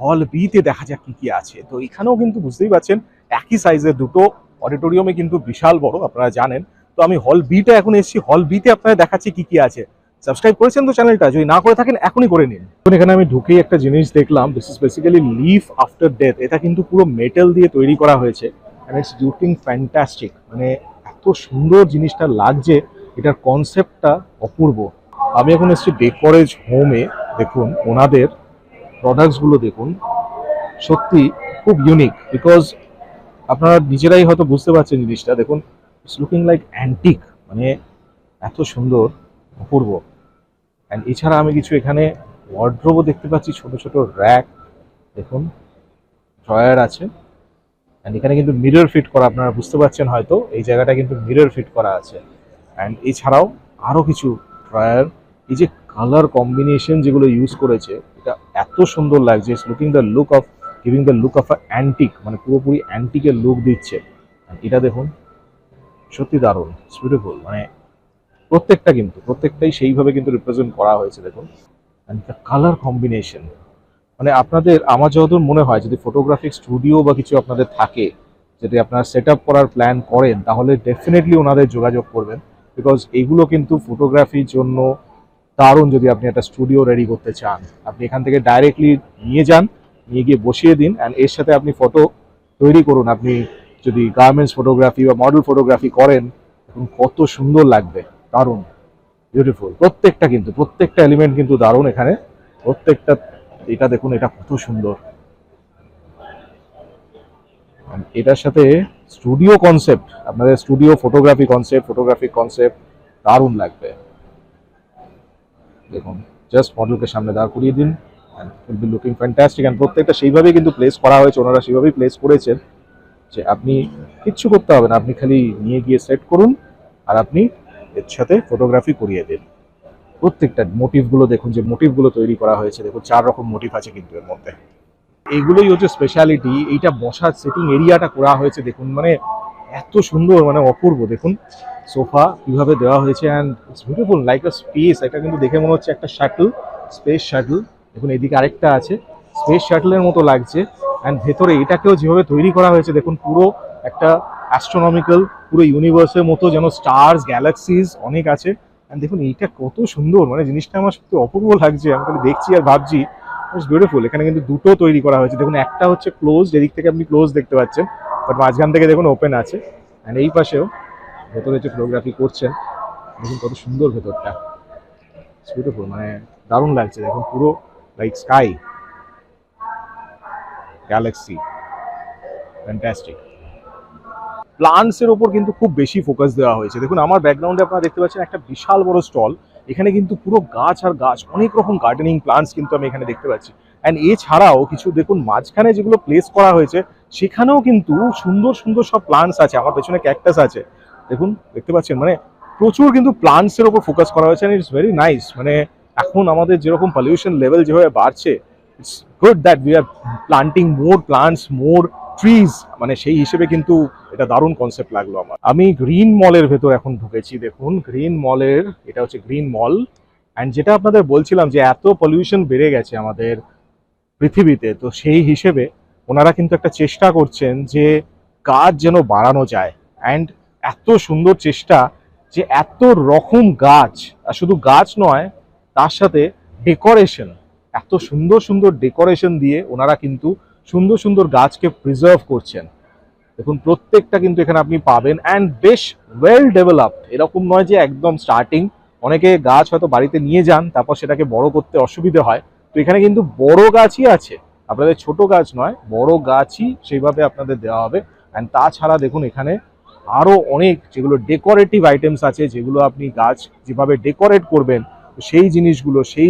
হল বি তে দেখা যাক কি কি আছে। তো এখানেও কিন্তু বুঝতেই পারছেন একই সাইজের দুটো অডিটোরিয়ামে কিন্তু বিশাল বড়, আপনারা জানেন। তো আমি হল বিটা এখন এসেছি, হল বিতে আপনারা দেখাচ্ছি কি কি আছে। সাবস্ক্রাইব করেছেন তো চ্যানেলটা? যদি না করে থাকেন এখনই করে নিন। এখানে আমি ঢুকেই একটা জিনিস দেখলাম, this is basically leaf after death. এটা কিন্তু পুরো মেটাল দিয়ে তৈরি করা হয়েছে, এন্ড ইটস লুকিং ফ্যান্টাস্টিক, মানে এত সুন্দর জিনিসটা লাগছে, এটার কনসেপ্টটা অপূর্ব। আমি এখন এসেছি ডেকোরেজ হোমে, দেখুন ওনাদের প্রোডাক্টসগুলো দেখুন, সত্যি খুব ইউনিক, বিকজ আপনারা নিজেরাই হয়তো বুঝতে পারছেন জিনিসটা, দেখুন ইটস লুকিং লাইক অ্যান্টিক, মানে এত সুন্দর, অপূর্ব। অ্যান্ড এছাড়া আমি কিছু এখানে ওয়ার্ড্রোবও দেখতে পাচ্ছি, ছোট ছোট র্যাক, দেখুন ড্রয়ার আছে, অ্যান্ড এখানে কিন্তু মিরর ফিট করা, আপনারা বুঝতে পারছেন হয়তো এই জায়গাটা কিন্তু মিরর ফিট করা আছে। অ্যান্ড এছাড়াও আরও কিছু ড্রয়ার, এই যে কালার কম্বিনেশন যেগুলো ইউজ করেছে এটা এত সুন্দর লাগছে, it's looking the look of, giving the look of a antique, মানে পুরোপুরি অ্যান্টিকের লুক দিচ্ছে। এটা দেখুন সত্যি দারুণ, ইটস বিউটিফুল, মানে প্রত্যেকটাই সেইভাবে কিন্তু রিপ্রেজেন্ট করা হয়েছে, দেখুন। অ্যান্ড দ্য কালার কম্বিনেশন, মানে আপনাদের, আমার যতদূর মনে হয় যদি ফটোগ্রাফিক স্টুডিও বা কিছু আপনাদের থাকে, যদি আপনারা সেট আপ করার প্ল্যান করেন, তাহলে ডেফিনেটলি ওনাদের যোগাযোগ করবেন, বিকজ এইগুলো কিন্তু ফটোগ্রাফির জন্য দারুণ। যদি আপনি একটা স্টুডিও রেডি করতে চান, আপনি এখান থেকে ডাইরেক্টলি নিয়ে যান, নিয়ে গিয়ে বসিয়ে দিন, অ্যান্ড এর সাথে আপনি ফটো তৈরি করুন। আপনি যদি গার্মেন্টস ফটোগ্রাফি বা মডেল ফটোগ্রাফি করেন, এখন কত সুন্দর লাগবে, দারুণ, বিউটিফুল। প্রত্যেকটা এলিমেন্ট কিন্তু দারুণ এখানে, প্রত্যেকটা। এটা দেখুন, এটা কত সুন্দর, এটার সাথে স্টুডিও কনসেপ্ট, আপনাদের স্টুডিও ফটোগ্রাফিক কনসেপ্ট দারুণ লাগবে। দেখুন জাস্ট মডেলকে সামনে দাঁড় করিয়ে দিন, will be looking fantastic. And প্রত্যেকটা সেইভাবেই কিন্তু প্লেস করা হয়েছে, ওনারা সেইভাবেই প্লেস করেছেন যে আপনি কিচ্ছু করতে হবে না, আপনি খালি নিয়ে গিয়ে সেট করুন আর আপনি এর সাথে ফটোগ্রাফি করিয়ে দিন। প্রত্যেকটা মোটিভগুলো দেখুন, যে মোটিভগুলো তৈরি করা হয়েছে, দেখুন 4 রকম মোটিভ আছে কিন্তু এর মধ্যে। এইগুলোই হচ্ছে স্পেশালিটি। এইটা বসার সেটিং এরিয়াটা করা হয়েছে দেখুন, মানে এত সুন্দর, মানে অপূর্ব। দেখুন সোফা কিভাবে দেওয়া হয়েছে, and it's beautiful like a space. এটা কিন্তু দেখে মনে হচ্ছে একটা শাটল, স্পেস শাটল। দেখুন এদিকে আরেকটা আছে, স্পেস শাটলের মতো লাগছে। অ্যান্ড ভেতরে এটাকেও যেভাবে তৈরি করা হয়েছে দেখুন, পুরো একটা অ্যাস্ট্রোনমিক্যাল, পুরো ইউনিভার্সের মতো, যেন স্টার্স গ্যালাক্সিজ অনেক আছে। অ্যান্ড দেখুন এইটা কত সুন্দর, মানে জিনিসটা আমার সত্যি অপূর্ব লাগছে। আমি খালি দেখছি আর ভাবছি ইটস বিউটিফুল। এখানে কিন্তু দুটো তৈরি করা হয়েছে দেখুন, একটা হচ্ছে ক্লোজ, এদিক থেকে আপনি ক্লোজ দেখতে পাচ্ছেন, বাট মাঝখান থেকে দেখুন ওপেন আছে। অ্যান্ড এই পাশেও ভেতরে যে ফটোগ্রাফি করছেন দেখুন কত সুন্দর ভেতরটা, ইটস বিউটিফুল, মানে দারুণ লাগছে। দেখুন পুরো লাইক স্কাই, গ্যালাক্সি, ফ্যান্টাস্টিক। প্লান্টসের ওপর কিন্তু খুব বেশি ফোকাস দেওয়া হয়েছে। দেখুন আমার ব্যাকগ্রাউন্ডে আপনারা দেখতে পাচ্ছেন একটা বিশাল বড় স্টল। এখানে কিন্তু পুরো গাছ আর গাছ, অনেক রকম গার্ডেনিং প্লান্টস কিন্তু আমি এখানে দেখতে পাচ্ছি। অ্যান্ড এছাড়াও কিছু দেখুন মাঝখানে যেগুলো প্লেস করা হয়েছে সেখানেও কিন্তু সুন্দর সুন্দর সব প্লান্টস আছে। আমার পেছনে ক্যাকটাস আছে দেখুন, দেখতে পাচ্ছেন, মানে প্রচুর কিন্তু প্লান্টসের ওপর ফোকাস করা হয়েছে। And it's very nice. মানে এখন আমাদের যেরকম পলিউশন লেভেল যেভাবে বাড়ছে, it's good that we are planting more plants, more trees. মানে সেই হিসেবে কিন্তু এটা দারুণ কনসেপ্ট লাগলো আমার। আমি গ্রিন মলের ভেতর এখন ঢুকেছি। দেখুন গ্রিন মলের, এটা হচ্ছে গ্রিন মল। অ্যান্ড যেটা আপনাদের বলছিলাম যে এত পলিউশন বেড়ে গেছে আমাদের পৃথিবীতে, তো সেই হিসেবে ওনারা কিন্তু একটা চেষ্টা করছেন যে গাছ যেন বাড়ানো যায়। অ্যান্ড এত সুন্দর চেষ্টা যে এত রকম গাছ, আর শুধু গাছ নয়, তার সাথে ডেকোরেশন, এত সুন্দর সুন্দর ডেকোরেশন দিয়ে ওনারা কিন্তু সুন্দর সুন্দর গাছকে প্রিজার্ভ করছেন। দেখুন প্রত্যেকটা কিন্তু এখানে আপনি পাবেন, অ্যান্ড বেশ ওয়েল ডেভেলপড। এরকম নয় যে একদম স্টার্টিং, অনেকে গাছ হয়তো বাড়িতে নিয়ে যান তারপর সেটাকে বড় করতে অসুবিধে হয়, তো এখানে কিন্তু বড় গাছই আছে, আপনাদের ছোট গাছ নয়, বড় গাছই সেইভাবে আপনাদের দেওয়া হবে। অ্যান্ড তাছাড়া দেখুন এখানে আরো অনেক যেগুলো ডেকোরেটিভ আইটেমস আছে, যেগুলো আপনি গাছ যেভাবে ডেকোরেট করবেন সেই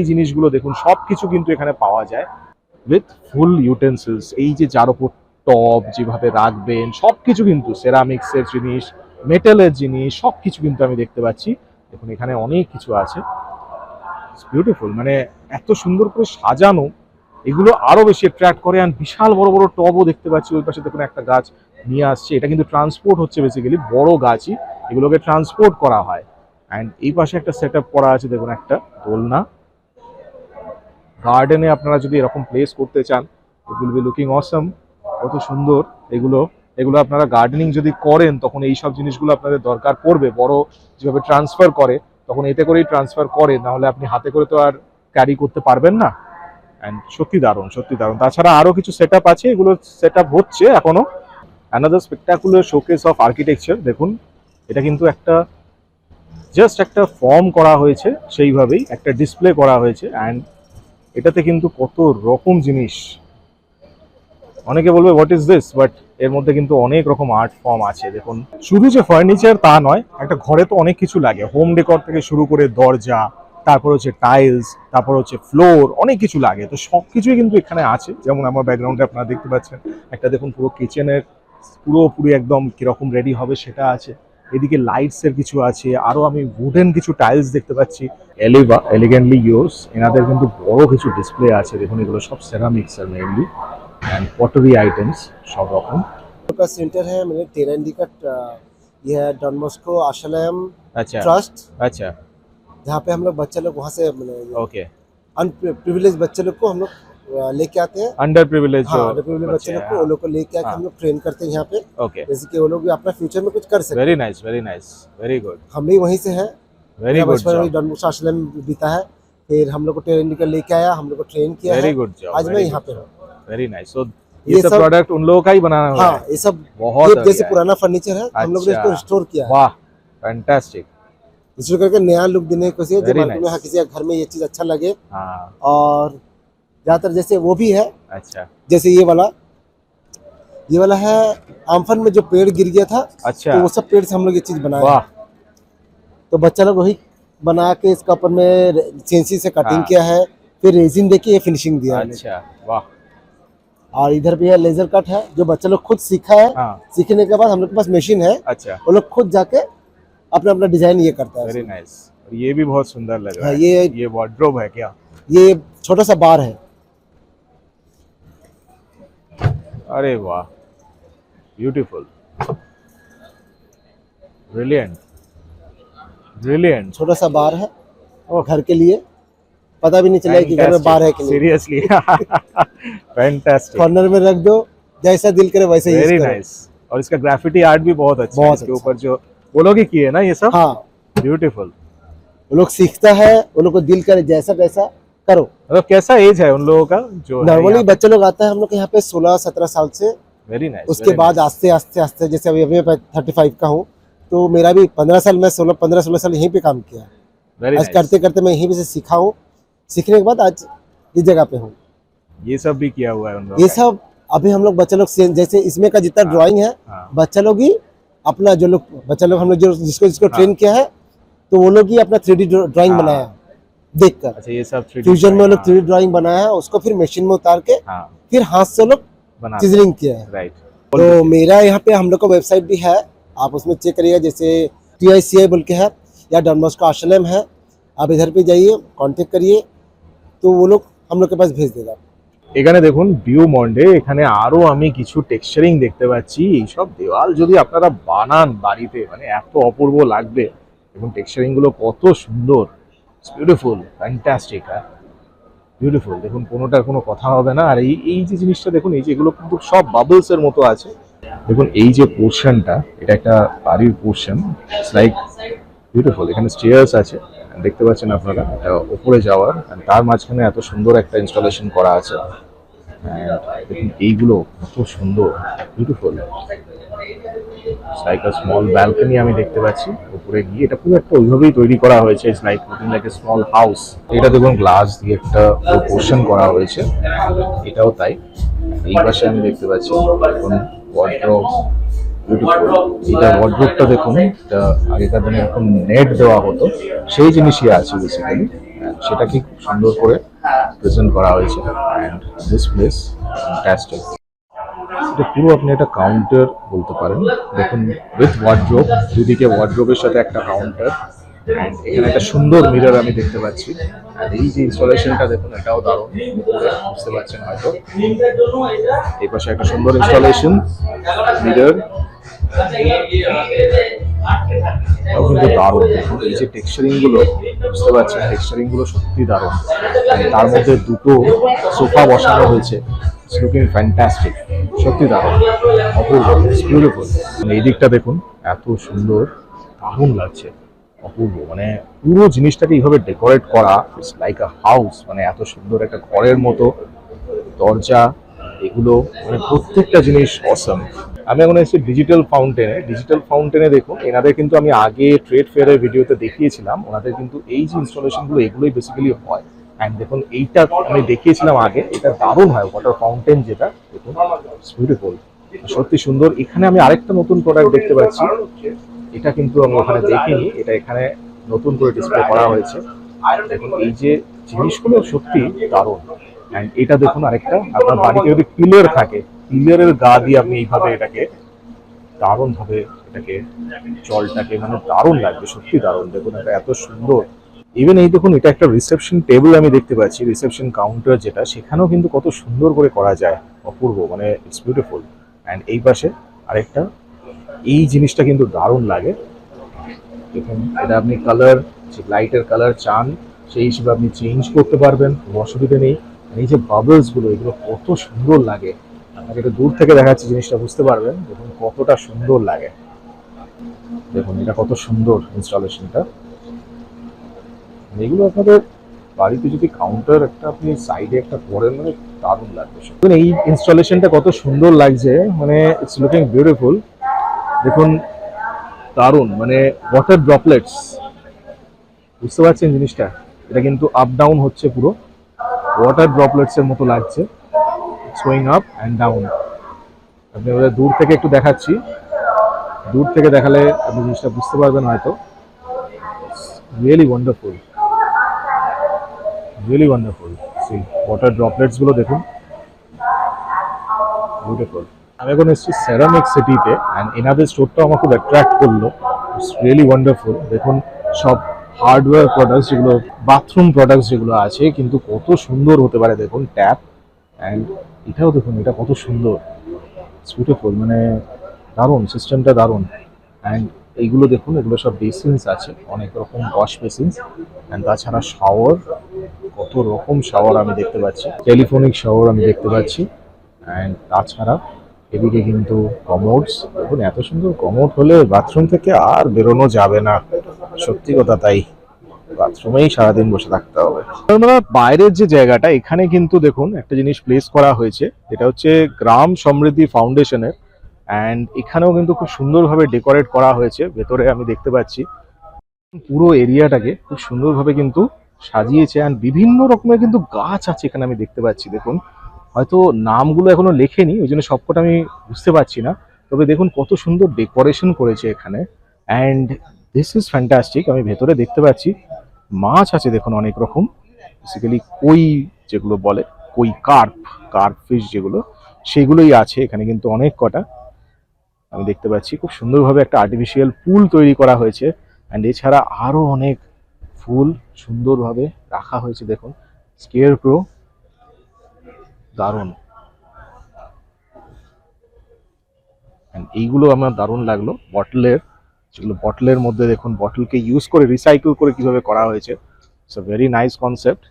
জিনিসগুলো দেখুন সব কিছু কিন্তু এখানে পাওয়া যায় উইথ ফুল ইউটেন্সিলস। এই যে যার উপর টব যেভাবে রাখবেন সবকিছু কিন্তু সেরামিক্সের জিনিস, মেটালের জিনিস, সবকিছু কিন্তু আমি দেখতে পাচ্ছি। দেখুন এখানে অনেক কিছু আছে, বিউটিফুল, মানে এত সুন্দর করে সাজানো, এগুলো আরো বেশি অ্যাট্রাক্ট করে। আর বিশাল বড় বড় টবও দেখতে পাচ্ছি। ওই পাশে দেখুন একটা গাছ নিয়ে আসছে, এটা কিন্তু ট্রান্সপোর্ট হচ্ছে, বেসিক্যালি বড় গাছই এগুলোকে ট্রান্সপোর্ট করা হয়। অ্যান্ড এই পাশে একটা সেট আপ করা আছে, দেখুন একটা দোলনা। গার্ডেনে আপনারা যদি এরকম প্লেস করতে চান, ইট উইল বি লুকিং অসম। কত সুন্দর এগুলো, এগুলো আপনারা গার্ডেনিং যদি করেন তখন এই সব জিনিসগুলো আপনাদের দরকার পড়বে। বড় যেভাবে ট্রান্সফার করে তখন এতে করেই ট্রান্সফার করে, নাহলে আপনি হাতে করে তো আর ক্যারি করতে পারবেন না। অ্যান্ড সত্যি দারুণ, সত্যি দারুণ। তাছাড়া আরো কিছু সেট আপ আছে, এগুলো সেট আপ হচ্ছে এখনো। Another spectacular showcase of architecture. দেখুন এটা কিন্তু একটা জাস্ট একটা ফর্ম করা হয়েছে, সেইভাবেই একটা ডিসপ্লে করা হয়েছে। অ্যান্ড এটাতে কিন্তু কত রকম জিনিস, অনেকে বলবে হোয়াট ইজ দিস, বাট এর মধ্যে কিন্তু অনেক রকম আর্ট ফর্ম আছে। দেখুন শুধু যে ফার্নিচার তা নয়, একটা ঘরে তো অনেক কিছু লাগে, হোম ডেকর থেকে শুরু করে দরজা, তারপর হচ্ছে টাইলস, তারপর হচ্ছে ফ্লোর, অনেক কিছু লাগে। তো সব কিছুই কিন্তু এখানে আছে। যেমন আমার ব্যাকগ্রাউন্ডে আপনারা দেখতে পাচ্ছেন একটা, দেখুন পুরো কিচেনের পুরোপুরি একদম কিরকম রেডি হবে সেটা আছে। এদিকে লাইটস এর কিছু আছে, আরো আমি উডেন কিছু টাইলস দেখতে পাচ্ছি। এলিভা এলিগেন্টলি ইউজ, এনাদের কিন্তু বড় কিছু ডিসপ্লে আছে। দেখুন এগুলো সব সেরামিক্স আর মেইনলি, एंड पॉटरी आइटम्स सब रकम का सेंटर है मेरे टेरेंडी का ये है डॉन बॉस्को आश्रम अच्छा ट्रस्ट, अच्छा जहाँ पे हम लोग बच्चे लोग वहाँ से ओके अनप्रिविलेज बच्चे लोग को हम लोग लेके आते हैं। अंडर प्रिविलेज हाँ, अंडर प्रिविलेज बच्चे लोग को वो लोग को लेके आके हाँ। हम लोग ट्रेन करते हैं यहाँ पे, ओके जैसे कि वो लोग भी अपना फ्यूचर में कुछ कर सकते वेरी नाइस वेरी गुड हैं। हम भी वहीं से हैं, वेरी मेरा गुड बचपन वही जॉब डॉन बॉस्को आश्रम बीता है। फिर हम लोग को टेरेंडी का लेके आया, हम लोग को ट्रेन किया वेरी है। गुड जॉब आज मैं यहाँ पे हूँ। Very nice. सो ये ये सब सब- प्रोडक्ट उन लोगों का ही बनाना हुआ हाँ, है? ये सब बहुत ये बढ़िया जैसे है। पुराना फर्नीचर है, हम लोग ने अच्छा। इसको रिस्टोर किया है, वाह फैंटास्टिक। रिस्टोर करके नया लुक देने की कोशिश है। Very जब मार्केट में nice. हाँ, किसी का घर में ये चीज़ अच्छा लगे। हाँ और ज़्यादातर जैसे वो भी है, अच्छा जैसे ये वाला ये वाला है आमफन में जो पेड़ गिर गया था, अच्छा तो वो सब पेड़ से हम लोग ये चीज बनाए वाह हैं। तो बच्चा लोग वही बना के इसका ऊपर में CNC से कटिंग हाँ। किया है, फिर रेजिन देके ये फिनिशिंग दिया है। अच्छा वाह और इधर भी है लेजर कट है, जो बच्चा लोग खुद सीखा है। हाँ सीखने के बाद हम लोग के पास मशीन है, अच्छा वो लोग खुद जाके अपना अपना डिजाइन ये करता है। Very nice. ये भी बहुत सुंदर लग रहा हाँ, है। ये वार्डरोब है क्या? ये छोटा सा बार है। अरे वाह ब्यूटीफुल ब्रिलियंट ब्रिलियंट छोटा सा बार है ओह घर के लिए, पता भी नहीं चलेगा कि घर में बार है कि नहीं। सीरियसली फैंटास्टिक कॉर्नर में रख दो, जैसा दिल करे वैसे यूज वेरी करो। नाइस। और इसका ग्राफिटी आर्ट भी बहुत अच्छा है। बहुत इसके अच्छा। ऊपर जो वो लोग ही किए ना ये सब हाँ, ब्यूटीफुल। वो लोग सीखता है, वो लोग को दिल करे जैसा तैसा करो। मतलब कैसा एज है उन लोगों का जो नॉर्मली बच्चे लोग आता है हम लोग के यहाँ पे 16-17 साल से। Very nice. उसके बाद आस्ते आस्ते आस्ते, जैसे अभी अभी मैं 35 का हूँ, तो मेरा भी 15 साल, मैं 15-16 साल यहीं पे काम किया। वेरी आज करते करते मैं यहीं पे से सीखा हूँ, सीखने के बाद आज इस जगह पे हूँ। ये सब भी किया हुआ है उन लोगों ये का। सब अभी हम लोग बच्चे लोग जैसे इसमें का जितना ड्राइंग है, हाँ बच्चा लोग ही अपना, जो लोग बच्चा लोग हम लोग जो जिसको जिसको हाँ। ट्रेन किया है, तो वो लोग ही अपना 3D ड्राइंग हाँ। बनाया देखकर। अच्छा ये सब 3D फ्यूजन में वो लोग हाँ, 3D ड्राइंग बनाया है, उसको फिर मशीन में उतार के हाँ फिर हाथ से लोग बना चिजलिंग किया है। राइट। तो मेरा यहाँ पे हम लोग का वेबसाइट भी है, आप उसमें चेक करिएगा, जैसे TICI बोल के है, या डॉन बॉस्को आश्रम है। आप इधर पे जाइए, कांटेक्ट करिए, तो वो लोग हम लोग के पास भेज देगा। এখানে দেখুন ভিউ মন্ডে, এখানে আরো আমি কিছু টেক্সচারিং দেখতে পাচ্ছি। এইসব দেওয়াল যদি আপনারা বানান বাড়িতে মানে এত অপূর্ব লাগবে। এবং টেক্সচারিং গুলো কত সুন্দর, বিউটিফুল ফ্যান্টাস্টিক। হ্যাঁ বিউটিফুল। দেখুন কোনোটার কোনো কথা হবে না। আর এই এই যে জিনিসটা দেখুন, এই যে এগুলো কিন্তু সব বাবলস এর মতো আছে। দেখুন এই যে পোর্শনটা, এটা একটা বাড়ির পোর্শন, ইটস লাইক বিউটিফুল। এখানে স্টেয়ার্স আছে দেখতে পাচ্ছেন আপনারা, এটা উপরে যাওয়ার। আর তার মাঝখানে এত সুন্দর একটা ইনস্টলেশন করা আছে। দেখুন এইগুলো কত সুন্দর, beautiful. Like a small balcony আমি দেখতে পাচ্ছি উপরে গিয়ে। এটা পুরো একটা ওইভাবেই তৈরি করা হয়েছে, it's like looking like a small house. এটা দেখুন গ্লাস দিয়ে একটা পোর্শন করা হয়েছে, এটাও তাই। এই পাশে আমি দেখতে পাচ্ছি দেখুন ওয়ার্ডরোব, বিউটিফুল। এটা ওয়ার্ডরোবটা দেখুন, এটা আগেকার দিনে এখন নেট দেওয়া হতো, সেই জিনিসই আছে বেসিক্যালি। সেটাকে খুব সুন্দর করে প্রেজেন্ট করা হয়েছে। And this place fantastic. এটা পুরো আপনি একটা কাউন্টার বলতে পারেন। দেখুন উইথ ওয়ার্ডরোব, দুদিকে ওয়ার্ডরোবের সাথে একটা কাউন্টার। অ্যান্ড এখানে একটা সুন্দর মিরর আমি দেখতে পাচ্ছি। আর এই যে ইনস্টলেশনটা দেখুন, এটাও দারুণ, উপরে বুঝতে পারছেন হয়তো। এই পাশে একটা সুন্দর ইনস্টলেশন মিরর, এটাও কিন্তু দারুণ। দেখুন এই যে টেক্সচারিং গুলো বুঝতে পারছেন, টেক্সচারিং গুলো সত্যি দারুণ। তার মধ্যে দুটো সোফা বসানো হয়েছে, ইটস লুকিং ফ্যান্টাস্টিক, সত্যি দারুণ, অপূর্ব, বিউটিফুল। এই দিকটা দেখুন এত সুন্দর, দারুণ লাগছে, অপূর্ব। মানে পুরো জিনিসটাকে এইভাবে ডেকোরেট করা, ইটস লাইক আ হাউস। মানে এত সুন্দর একটা ঘরের মতো, দরজা এগুলো মানে প্রত্যেকটা জিনিস অসাম। আমি এখন এসেছি ডিজিটাল ফাউন্টেনে। ডিজিটাল ফাউন্টেনে দেখুন এনাদের কিন্তু আমি আগে ট্রেড ফেয়ারের ভিডিওতে দেখিয়েছিলাম, ওনাদের কিন্তু এই যে ইনস্টলেশনগুলো এগুলোই বেসিক্যালি হয়। অ্যান্ড দেখুন এইটা আমি দেখিয়েছিলাম আগে, এটা দারুণ হয় ওয়াটার ফাউন্টেন, যেটা দেখুন বিউটিফুল, সত্যি সুন্দর। এখানে আমি আরেকটা নতুন প্রোডাক্ট দেখতে পাচ্ছি, এটা কিন্তু আমি ওখানে দেখিনি, এটা এখানে নতুন করে ডিসপ্লে করা হয়েছে। দেখুন এই যে জিনিসগুলো সত্যি দারুণ। অ্যান্ড এটা দেখুন আরেকটা, আপনার বাড়িতে যদি পিলার থাকে, পিলারের গা দিয়ে আপনি এইভাবে এটাকে দারুণ ভাবে এটাকে জলটাকে মানে দারুণ লাগবে, সত্যি দারুণ। দেখুন এটা এত সুন্দর। ইভেন এই দেখুন এটা একটা রিসেপশন টেবিল আমি দেখতে পাচ্ছি, রিসেপশন কাউন্টার যেটা, সেখানেও কিন্তু কত সুন্দর করে করা যায়, অপূর্ব, মানে ইটস বিউটিফুল। অ্যান্ড এই পাশে আরেকটা, এই জিনিসটা কিন্তু দারুণ লাগে। দেখুন এটা আপনি কালার, যে লাইটের কালার চান সেই হিসেবে আপনি চেঞ্জ করতে পারবেন, কোনো অসুবিধা নেই। এই যে বাবলস গুলো, এগুলো কত সুন্দর লাগে, আপনাকে একটু দূর থেকে দেখাচ্ছি, জিনিসটা বুঝতে পারবেন। দেখুন কতটা সুন্দর লাগে, দেখুন এটা কত সুন্দর ইনস্টলেশনটা। এগুলো আপনাদের বাড়িতে যদি কাউন্টার একটা আপনি সাইডে একটা করেন, মানে দারুণ লাগবে। এই ইনস্টলেশনটা কত সুন্দর লাগছে, মানে ইটস লুকিং বিউটিফুল। দেখুন দারুণ, মানে ওয়াটার ড্রপলেটস, বুঝতে পারছেন জিনিসটা, এটা কিন্তু আপ ডাউন হচ্ছে, পুরো ওয়াটার ড্রপলেটস এর মতো লাগছে, গোয়িং আপ অ্যান্ড ডাউন। আপনি ওদের দূর থেকে একটু দেখাচ্ছি, দূর থেকে দেখালে আপনি জিনিসটা বুঝতে পারবেন হয়তো। Really wonderful, really wonderful. Sea water droplets গুলো দেখুন, বিউটিফুল। আমি এখন এসেছি সেরামিক সিটিতে, অ্যান্ড এনাদের স্টোরটা আমার খুব অ্যাট্রাক্ট করলো। It's really wonderful. দেখুন সব হার্ডওয়্যার প্রোডাক্টস যেগুলো, বাথরুম প্রোডাক্টস যেগুলো আছে, কিন্তু কত সুন্দর হতে পারে দেখুন। ট্যাপ, অ্যান্ড এটাও দেখুন, এটা কত সুন্দর, ইটস বিউটিফুল। মানে দারুণ, সিস্টেমটা দারুণ। অ্যান্ড এইগুলো দেখুন, এগুলো সব বেসিনস আছে, অনেক রকম ওয়াশ বেসিনস, অ্যান্ড তাছাড়া শাওয়ার, কত রকম শাওয়ার আমি দেখতে পাচ্ছি, টেলিফোনিক শাওয়ার আমি দেখতে পাচ্ছি। অ্যান্ড তাছাড়া এদিকে কিন্তু কমোডস দেখুন, এত সুন্দর কমোড হলে বাথরুম থেকে আর বেরোনো যাবে না, সত্যি কথা তাই, বাথরুমেই সারাদিন বসে থাকতে হবে। আমরা বাইরের যে জায়গাটা, এখানে কিন্তু দেখুন একটা জিনিস প্লেস করা হয়েছে, এটা হচ্ছে গ্রাম সমৃদ্ধি ফাউন্ডেশনের, অ্যান্ড এখানেও কিন্তু খুব সুন্দরভাবে ডেকোরেট করা হয়েছে। ভেতরে আমি দেখতে পাচ্ছি পুরো এরিয়াটাকে খুব সুন্দরভাবে কিন্তু সাজিয়েছে, অ্যান্ড বিভিন্ন রকমের কিন্তু গাছ আছে এখানে আমি দেখতে পাচ্ছি। দেখুন হয়তো নামগুলো এখনো লেখেনি, ওই জন্য সবকটা আমি বুঝতে পারছি না, তবে দেখুন কত সুন্দর ডেকোরেশন করেছে এখানে, অ্যান্ড দিস ইজ ফ্যান্টাস্টিক। আমি ভেতরে দেখতে পাচ্ছি মাছ আছে দেখুন অনেক রকম, বেসিক্যালি কই যেগুলো বলে, কই কার্প, কার্প ফিশ যেগুলো, সেগুলোই আছে এখানে কিন্তু অনেক কটা আমি দেখতে পাচ্ছি। খুব সুন্দরভাবে একটা আর্টিফিশিয়াল পুল তৈরি করা হয়েছে, অ্যান্ড এছাড়া আরো অনেক ফুল সুন্দরভাবে রাখা হয়েছে দেখুন। স্কেয়ার ক্রো, দারুণ। And এইগুলো আমার দারুণ লাগলো, বটলের, যেগুলো বটলের মধ্যে দেখুন, বটলকে ইউজ করে রিসাইকেল করে কিভাবে করা হয়েছে। It's a very nice concept.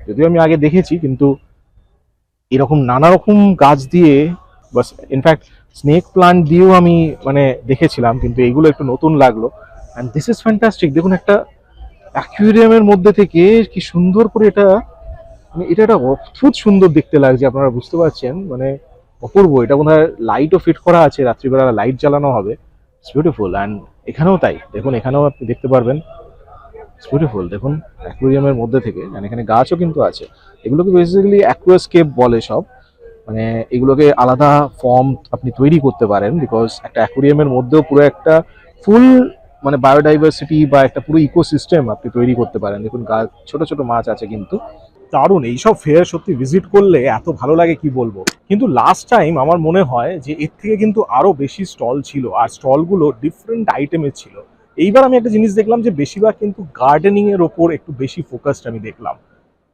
যদিও আমি আগে দেখেছি, কিন্তু এরকম নানা রকম গাছ দিয়ে, বাস ইনফ্যাক্ট স্নেক প্লান্ট দিয়েও আমি মানে দেখেছিলাম, কিন্তু এইগুলো একটু নতুন লাগলো। And this is fantastic. দেখুন একটা অ্যাকুয়ারিয়ামের মধ্যে থেকে কি সুন্দর করে এটা, মানে এটা একটা অদ্ভুত সুন্দর দেখতে লাগছে, আপনারা বুঝতে পারছেন, মানে অপূর্ব। এটা বোধহয় লাইটও ফিট করা আছে, রাত্রিবেলা লাইট জ্বালানো হবে। It's beautiful. অ্যান্ড এখানেও তাই, দেখুন এখানেও আপনি দেখতে পারবেন, ইটস বিউটিফুল। দেখুন অ্যাকুয়ারিয়ামের মধ্যে থেকে, and এখানে গাছও কিন্তু আছে। এগুলোকে বেসিক্যালি অ্যাকুয়াস্কেপ বলে সব, মানে এগুলোকে আলাদা ফর্ম আপনি তৈরি করতে পারেন, বিকজ একটা অ্যাকুয়ারিয়ামের মধ্যেও পুরো একটা ফুল মানে বায়োডাইভার্সিটি বা একটা পুরো ইকোসিস্টেম আপনি তৈরি করতে পারেন। দেখুন গাছ, ছোট ছোট মাছ আছে কিন্তু দারুণ। এইসব ফেয়ার সত্যি ভিজিট করলে এত ভালো লাগে কি বলবো। কিন্তু লাস্ট টাইম আমার মনে হয় যে এর থেকে কিন্তু আরো বেশি স্টল ছিল, আর স্টলগুলো ডিফারেন্ট আইটেমের ছিল। এইবার আমি একটা জিনিস দেখলাম যে বেশিরভাগ কিন্তু গার্ডেনিং এর ওপর একটু বেশি ফোকাসড আমি দেখলাম।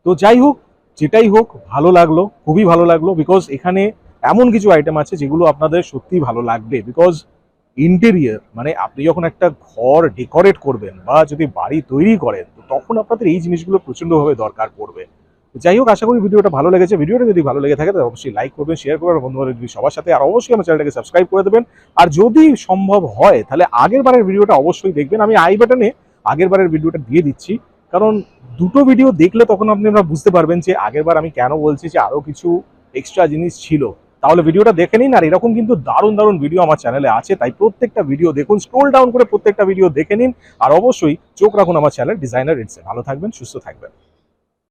তো যাই হোক, যেটাই হোক, ভালো লাগলো, খুবই ভালো লাগলো, বিকজ এখানে এমন কিছু আইটেম আছে যেগুলো আপনাদের সত্যিই ভালো লাগবে। বিকজ ইন্টেরিয়ার, মানে আপনি যখন একটা ঘর ডেকোরেট করবেন বা যদি বাড়ি তৈরি করেন, তো তখন আপনাদের এই জিনিসগুলো প্রচন্ডভাবে দরকার পড়বে। যাই হোক, আশা করি ভিডিওটা ভালো লেগেছে। ভিডিওটা যদি ভালো লেগে থাকে তাহলে অবশ্যই লাইক করবেন, শেয়ার করবেন বন্ধুবান্ধব সবার সাথে, আর অবশ্যই আমার চ্যানেলটাকে সাবস্ক্রাইব করে দেবেন। আর যদি সম্ভব হয় তাহলে আগের বারের ভিডিওটা অবশ্যই দেখবেন, আমি আই বাটনে আগের বারের ভিডিওটা দিয়ে দিচ্ছি, কারণ দুটো ভিডিও দেখলে তখন আপনারা বুঝতে পারবেন যে আগের বার আমি কেন বলছি যে আরো কিছু এক্সট্রা জিনিস ছিল। তাহলে ভিডিওটা দেখে নিন, আর এরকম কিন্তু দারুণ দারুণ ভিডিও আমার চ্যানেলে আছে, তাই প্রত্যেকটা ভিডিও দেখুন, স্ক্রোল ডাউন করে প্রত্যেকটা ভিডিও দেখে নিন, আর অবশ্যই চোখ রাখুন আমার চ্যানেল ডিজাইনার ইটসে। ভালো থাকবেন, সুস্থ থাকবেন।